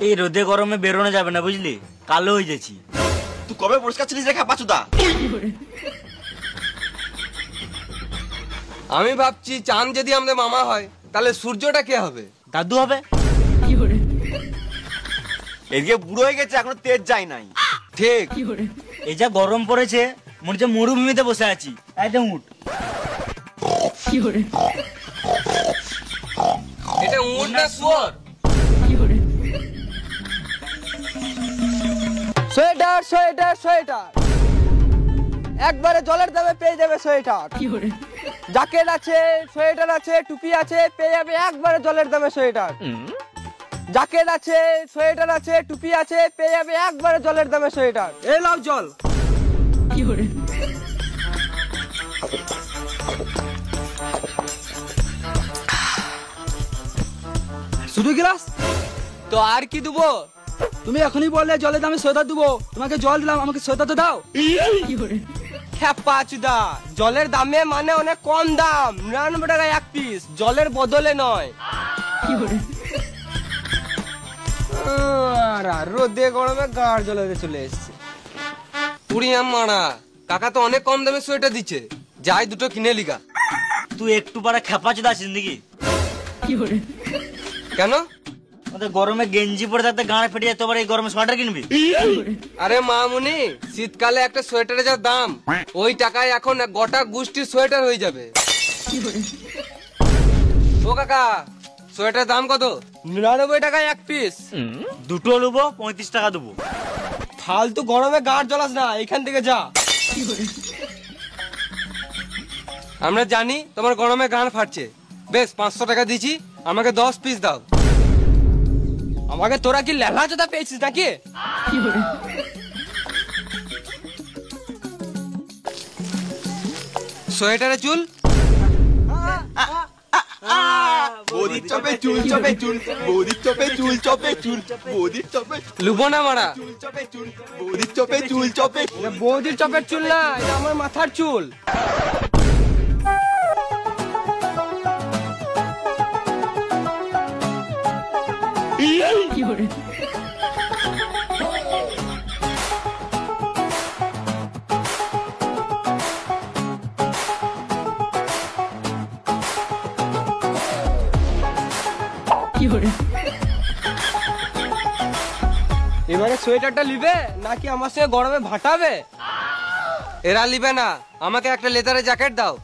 এই রোদে গরমে বেরোনো যাবে না বুঝলি, কালো হয়ে যাচ্ছি। তুই কবে পরিষ্কার ছিলিস রে খাপাচুদা? আমি ভাবছি চাঁদ যদি আমাদের মামা হয় তাহলে সূর্যটা কে হবে? দাদু হবে। এদিকে বুড়ো হয়ে গেছে, এখনো তেজ যায় নাই। ঠিক। এই যা গরম পড়েছে মনে হচ্ছে মরুভূমিতে বসে আছি। একদম উঠ। এটা উট না শুয়োর? সোয়েটার সোয়েটার সোয়েটার, একবারে জলের দামে পেয়ে যাবে সোয়েটার। জ্যাকেট আছে, সোয়েটার আছে, টুপি আছে, পেয়ে যাবে একবারে জলের দামে সোয়েটার। জ্যাকেট আছে, সোয়েটার আছে, টুপি আছে, পেয়ে যাবে একবারে জলের দামে সোয়েটার। এই নাও জল। শুধু গ্লাস তো আর কি দেবো? তুমি এখনই বললে জলের দামে সোয়েটার দেবো, তোমাকে জল দিলাম, আমাকে সোয়েটার তো দাও। খেপাচুদা, জলের দামে মানে অনেক কম দাম, 99 টাকা এক পিস, জলের বদলে নয়। রোদে গরমে গাড় জ্বলে চলে এসছে। পুরিয়াম মারা, কাকা তো অনেক কম দামে সোয়েটার দিচ্ছে, যাই দুটো কিনে লিগা। তুই একটু পারা খেপাচোদা আছিস নাকি? কেন? ওদের গরমে গেঞ্জি পরে থাকতে গাঁড় ফেটে যেতে পারে, এই গরমে সোয়েটার কিনবি? আরে মামুনি, শীতকালে একটা সোয়েটারের যা দাম, ওই টাকায় এখন গোটা গোষ্ঠীর সোয়েটার হয়ে যাবে। ও কাকা, সোয়েটার দাম কত? 99 টাকায় এক পিস। দুটো নেবো, 35 টাকা দেবো। ফালতু গরমে গাড় জ্বলাস না, এখান থেকে যা। আমরা জানি তোমার গরমে গান ফাটছে, বেশ 500 টাকা দিচ্ছি, আমাকে 10 পিস দাও। আমাকে তোরা কি লেলা চোদা পেয়েছিস নাকি? সোয়েটারে চুল, বৌদির চপে চুল চপে চুল, বৌদির চপে চুল চপে চুল, বৌদির চপে লুবো না মারা। চুল চপে চুল, বৌদির চপে চুল চপে। বৌদির চপের চুল না, এটা আমার মাথার চুল। এবারে সোয়েটারটা নিবে নাকি আমার সঙ্গে গরমে ভাটাবে? এরা লিবে না, আমাকে একটা লেদারের জ্যাকেট দাও,